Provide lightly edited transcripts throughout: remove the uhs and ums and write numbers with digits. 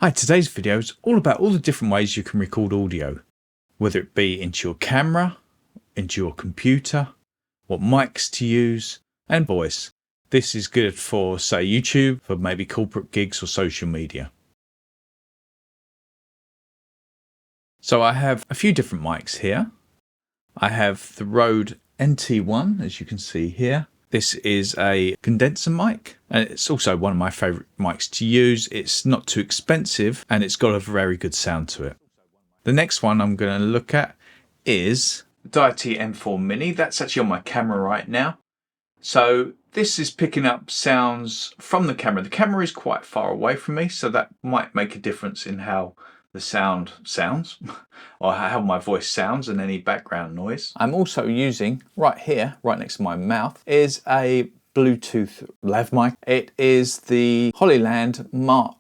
Hi, today's video is all about all the different ways you can record audio, whether it be into your camera, into your computer, what mics to use, and voice. This is good for, say, YouTube, for maybe corporate gigs or social media. So I have a few different mics here. I have the Rode NT1, as you can see here. This is a condenser mic, and it's also one of my favorite mics to use. It's not too expensive, and it's got a very good sound to it. The next one I'm going to look at is the Deity M4 Mini. That's actually on my camera right now. So this is picking up sounds from the camera. The camera is quite far away from me, so that might make a difference in how the sound sounds or how my voice sounds and any background noise. I'm also using right here, right next to my mouth, is a Bluetooth lav mic. It is the Hollyland Lark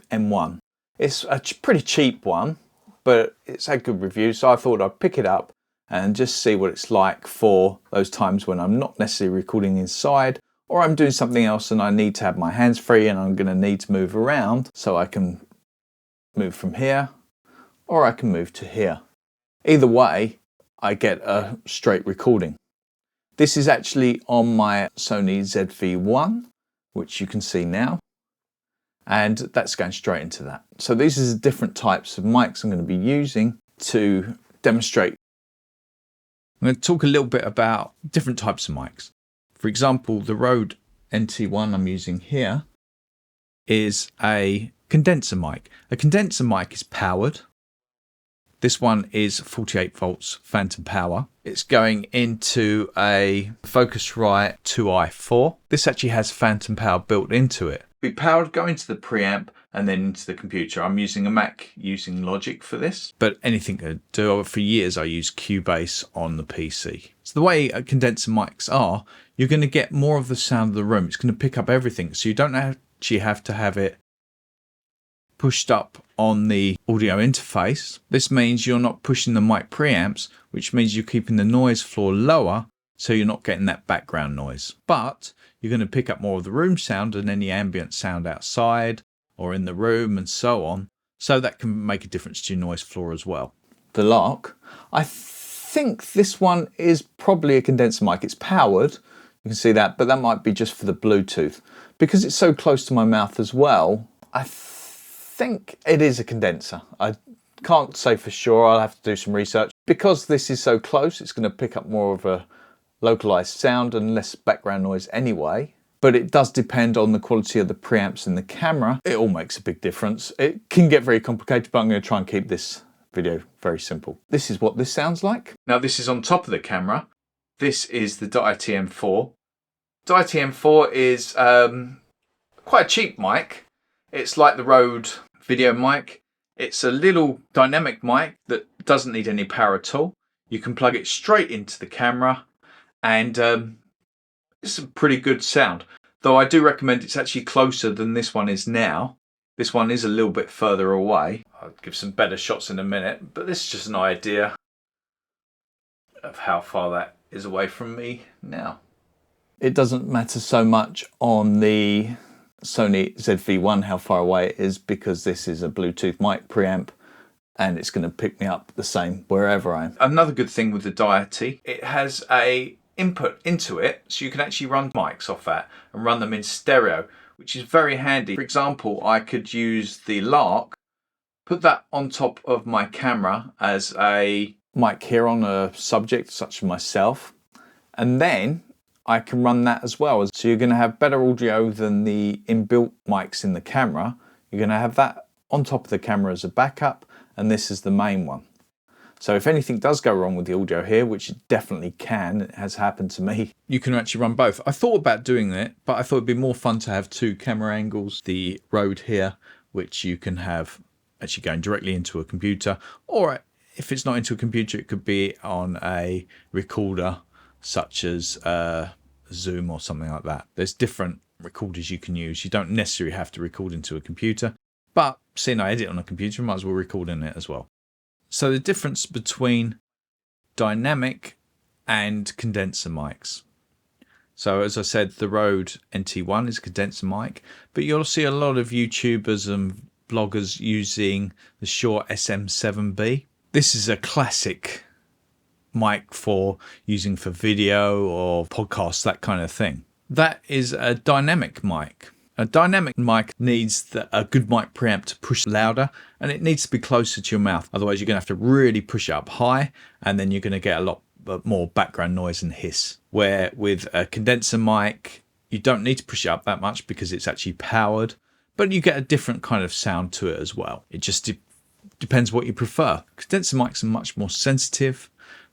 M1. It's a pretty cheap one, but it's had good reviews, so I thought I'd pick it up and just see what it's like for those times when I'm not necessarily recording inside, or I'm doing something else and I need to have my hands free and I'm going to need to move around, so I can move from here or I can move to here. Either way, I get a straight recording. This is actually on my Sony ZV-1, which you can see now, and that's going straight into that. So these are the different types of mics I'm going to be using to demonstrate. I'm going to talk a little bit about different types of mics. For example, the Rode NT1 I'm using here is a condenser mic. A condenser mic is powered. This one is 48 volts phantom power. It's going into a Focusrite 2i4. This actually has phantom power built into it. Be powered, go into the preamp and then into the computer. I'm using a Mac using Logic for this, but anything could do. For years I used Cubase on the PC. So the way condenser mics are, you're going to get more of the sound of the room. It's going to pick up everything, so you don't actually have to have it pushed up on the audio interface. This means you're not pushing the mic preamps, which means you're keeping the noise floor lower, so you're not getting that background noise. But you're going to pick up more of the room sound and any ambient sound outside or in the room and so on. So that can make a difference to your noise floor as well. The Lark, I think this one is probably a condenser mic. It's powered, you can see that, but that might be just for the Bluetooth. Because it's so close to my mouth as well, I think it is a condenser. I can't say for sure, I'll have to do some research. Because this is so close, it's going to pick up more of a localized sound and less background noise anyway. But it does depend on the quality of the preamps in the camera. It all makes a big difference. It can get very complicated, but I'm going to try and keep this video very simple. This is what this sounds like. Now this is on top of the camera. This is the Deity M4. Deity M4 is quite a cheap mic. It's like the Rode video mic. It's a little dynamic mic that doesn't need any power at all. You can plug it straight into the camera and it's a pretty good sound. Though I do recommend it's actually closer than this one is now. This one is a little bit further away. I'll give some better shots in a minute, but this is just an idea of how far that is away from me now. It doesn't matter so much on the Sony ZV-1 how far away it is, because this is a Bluetooth mic preamp and it's going to pick me up the same wherever I am. Another good thing with the Deity, it has a input into it, so you can actually run mics off that and run them in stereo, which is very handy. For example, I could use the Lark, put that on top of my camera as a mic here on a subject such as myself, and then I can run that as well. So you're going to have better audio than the inbuilt mics in the camera. You're going to have that on top of the camera as a backup, and this is the main one. So if anything does go wrong with the audio here, which it definitely can, it has happened to me, you can actually run both. I thought about doing it, but I thought it'd be more fun to have two camera angles. The Rode here, which you can have actually going directly into a computer, or if it's not into a computer, it could be on a recorder such as Zoom or something like that. There's different recorders you can use. You don't necessarily have to record into a computer, but seeing I edit on a computer, I might as well record in it as well. So the difference between dynamic and condenser mics. So as I said, the Rode NT1 is a condenser mic, but you'll see a lot of YouTubers and bloggers using the Shure SM57B. This is a classic mic for using for video or podcasts, that kind of thing. That is a dynamic mic. A dynamic mic needs a good mic preamp to push louder, and it needs to be closer to your mouth. Otherwise, you're going to have to really push it up high, and then you're going to get a lot more background noise and hiss. Where with a condenser mic, you don't need to push it up that much because it's actually powered, but you get a different kind of sound to it as well. It just depends what you prefer. Condenser mics are much more sensitive.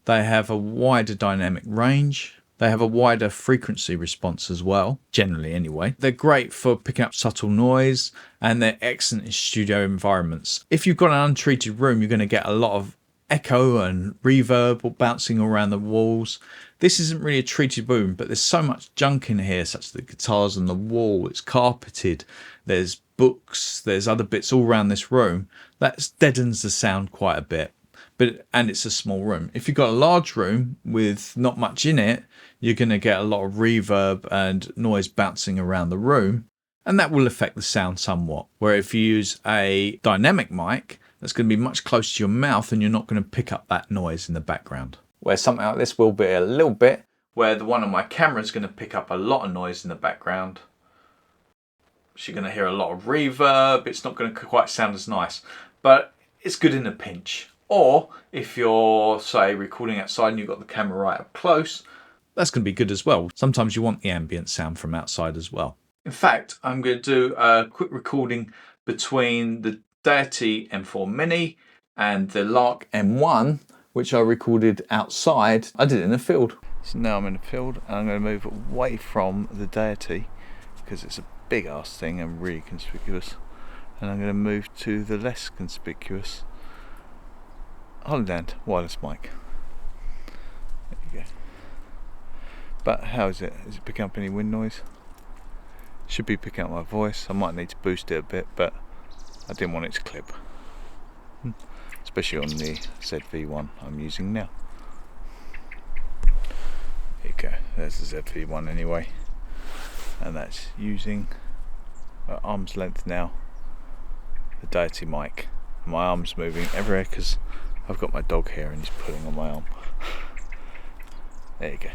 They have a wider dynamic range. They have a wider frequency response as well, generally anyway. They're great for picking up subtle noise, and they're excellent in studio environments. If you've got an untreated room, you're going to get a lot of echo and reverb bouncing around the walls. This isn't really a treated room, but there's so much junk in here, such as the guitars on the wall. It's carpeted. There's books. There's other bits all around this room. That deadens the sound quite a bit. And it's a small room. If you've got a large room with not much in it, you're going to get a lot of reverb and noise bouncing around the room, and that will affect the sound somewhat. Where if you use a dynamic mic, that's going to be much closer to your mouth, and you're not going to pick up that noise in the background. Where something like this will be a little bit, where the one on my camera is going to pick up a lot of noise in the background. So you're going to hear a lot of reverb. It's not going to quite sound as nice, but it's good in a pinch. Or if you're, say, recording outside and you've got the camera right up close, that's going to be good as well. Sometimes you want the ambient sound from outside as well. In fact, I'm going to do a quick recording between the Deity M4 Mini and the Lark M1, which I recorded outside. I did it in a field. So now I'm in a field, and I'm going to move away from the Deity because it's a big ass thing and really conspicuous. And I'm going to move to the less conspicuous Hollyland wireless mic. There you go. But how is it? Is it picking up any wind noise? Should be picking up my voice. I might need to boost it a bit, but I didn't want it to clip. Especially on the ZV1 I'm using now. There you go. There's the ZV1 anyway. And that's using at arm's length now the Deity mic. My arm's moving everywhere because I've got my dog here and he's pulling on my arm. There you go.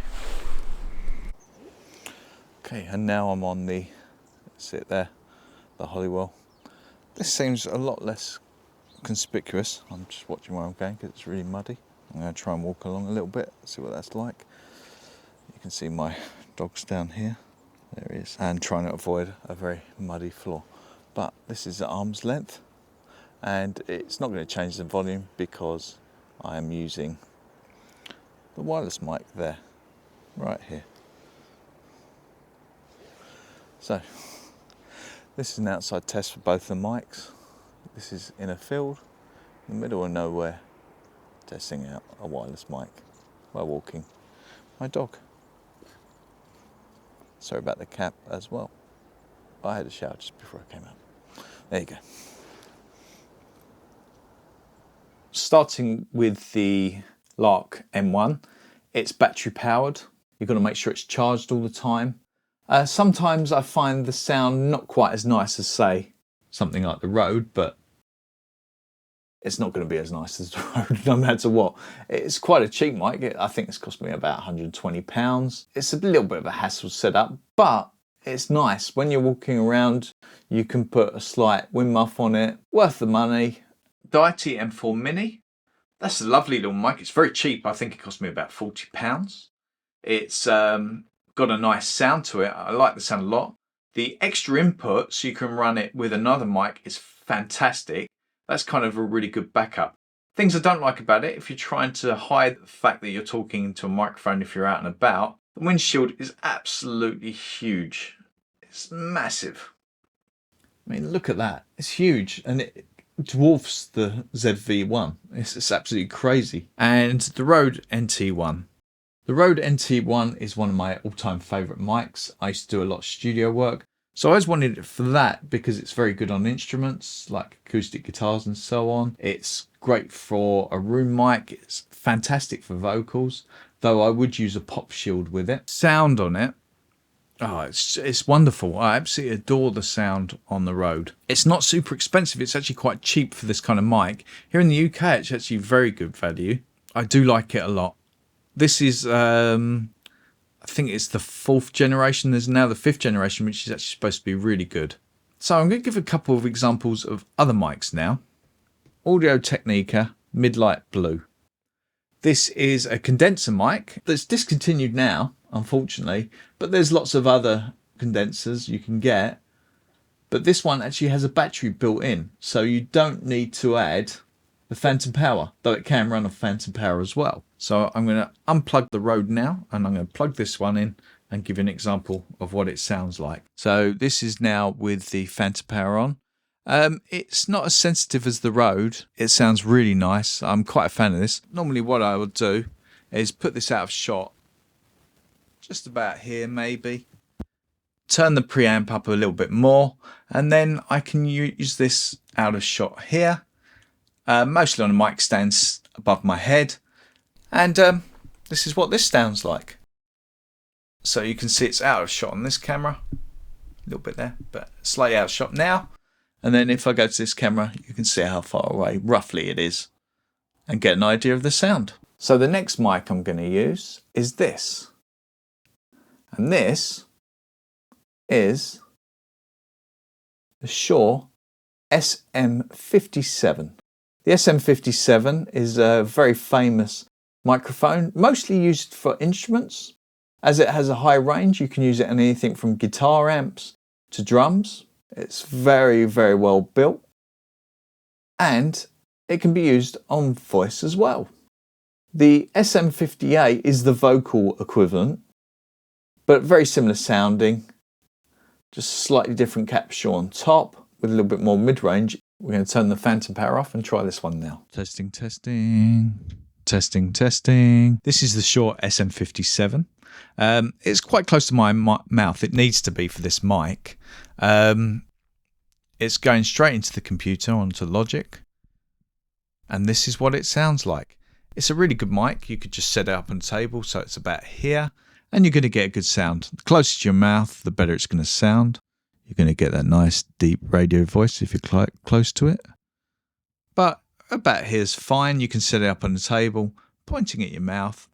Okay, and now I'm on the, that's it there, the Hollyland. This seems a lot less conspicuous. I'm just watching where I'm going because it's really muddy. I'm going to try and walk along a little bit, see what that's like. You can see my dog's down here. There he is. And trying to avoid a very muddy floor. But this is at arm's length. And it's not going to change the volume because I am using the wireless mic there, right here. So, this is an outside test for both the mics. This is in a field, in the middle of nowhere, testing out a wireless mic while walking my dog. Sorry about the cap as well. I had a shower just before I came out. There you go. Starting with the Lark M1, it's battery powered. You've got to make sure it's charged all the time. Sometimes I find the sound not quite as nice as, say, something like the Rode, but it's not going to be as nice as the Rode no matter what. It's quite a cheap mic. I think it's cost me about £120. It's a little bit of a hassle setup, but it's nice. When you're walking around, you can put a slight wind muff on it. Worth the money. Deity M4 Mini. That's a lovely little mic. It's very cheap. I think it cost me about £40. It's got a nice sound to it. I like the sound a lot. The extra input, so you can run it with another mic, is fantastic. That's kind of a really good backup. Things I don't like about it, if you're trying to hide the fact that you're talking into a microphone if you're out and about, the windshield is absolutely huge. It's massive. I mean, look at that. It's huge, and it dwarfs the ZV1. It's absolutely crazy. And the Rode NT1. The Rode NT1 is one of my all-time favourite mics. I used to do a lot of studio work. So I always wanted it for that because it's very good on instruments like acoustic guitars and so on. It's great for a room mic. It's fantastic for vocals, though I would use a pop shield with it. Sound on it Oh, it's wonderful. I absolutely adore the sound on the Rode. It's not super expensive. It's actually quite cheap for this kind of mic. Here in the UK, it's actually very good value. I do like it a lot. This is, I think it's the 4th generation. There's now the 5th generation, which is actually supposed to be really good. So I'm going to give a couple of examples of other mics now. Audio Technica Midlight Blue. This is a condenser mic that's discontinued now, unfortunately, but there's lots of other condensers you can get. But this one actually has a battery built in, so you don't need to add the phantom power, though it can run off phantom power as well. So I'm going to unplug the Rode now, and I'm going to plug this one in and give you an example of what it sounds like. So this is now with the phantom power on. It's not as sensitive as the Rode. It sounds really nice. I'm quite a fan of this. Normally what I would do is put this out of shot, just about here maybe. Turn the preamp up a little bit more, and then I can use this out of shot here, mostly on a mic stand above my head. And this is what this sounds like. So you can see it's out of shot on this camera, a little bit there, but slightly out of shot now. And then if I go to this camera, you can see how far away roughly it is and get an idea of the sound. So the next mic I'm going to use is this. And this is the Shure SM57. The SM57 is a very famous microphone, mostly used for instruments. As it has a high range, you can use it on anything from guitar amps to drums. It's very, very well built, and it can be used on voice as well. The SM58 is the vocal equivalent, but very similar sounding, just slightly different capture on top with a little bit more mid-range. We're going to turn the phantom power off and try this one now. Testing, testing, testing, testing. This is the Shure SM57. It's quite close to my mouth. It needs to be for this mic. It's going straight into the computer, onto Logic, and this is what it sounds like. It's a really good mic. You could just set it up on a table so it's about here, and you're going to get a good sound. The closer to your mouth, the better it's going to sound. You're going to get that nice deep radio voice if you're close to it. But about here's fine. You can set it up on the table, pointing at your mouth,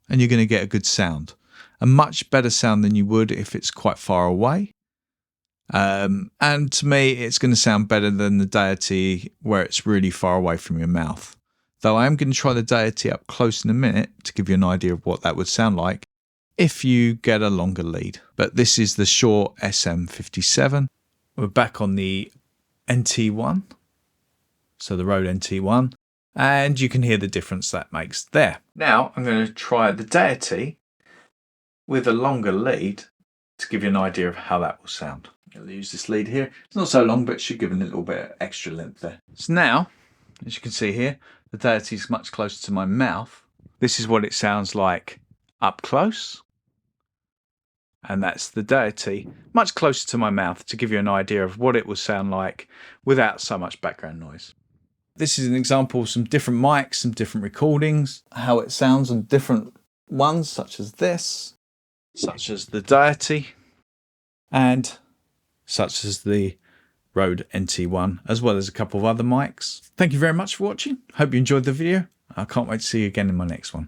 and you're going to get a good sound. A much better sound than you would if it's quite far away. And to me, it's going to sound better than the Deity where it's really far away from your mouth. Though I am going to try the Deity up close in a minute to give you an idea of what that would sound like if you get a longer lead. But this is the Shure SM57. We're back on the NT1, so the Rode NT1, and you can hear the difference that makes there. Now I'm going to try the Deity with a longer lead to give you an idea of how that will sound. I'll use this lead here. It's not so long, but it should give it a little bit of extra length there. So now, as you can see here, the Deity is much closer to my mouth. This is what it sounds like up close. And that's the Deity, much closer to my mouth, to give you an idea of what it will sound like without so much background noise. This is an example of some different mics, some different recordings, how it sounds on different ones, such as this, such as the Deity, and such as the Rode NT1, as well as a couple of other mics. Thank you very much for watching. Hope you enjoyed the video. I can't wait to see you again in my next one.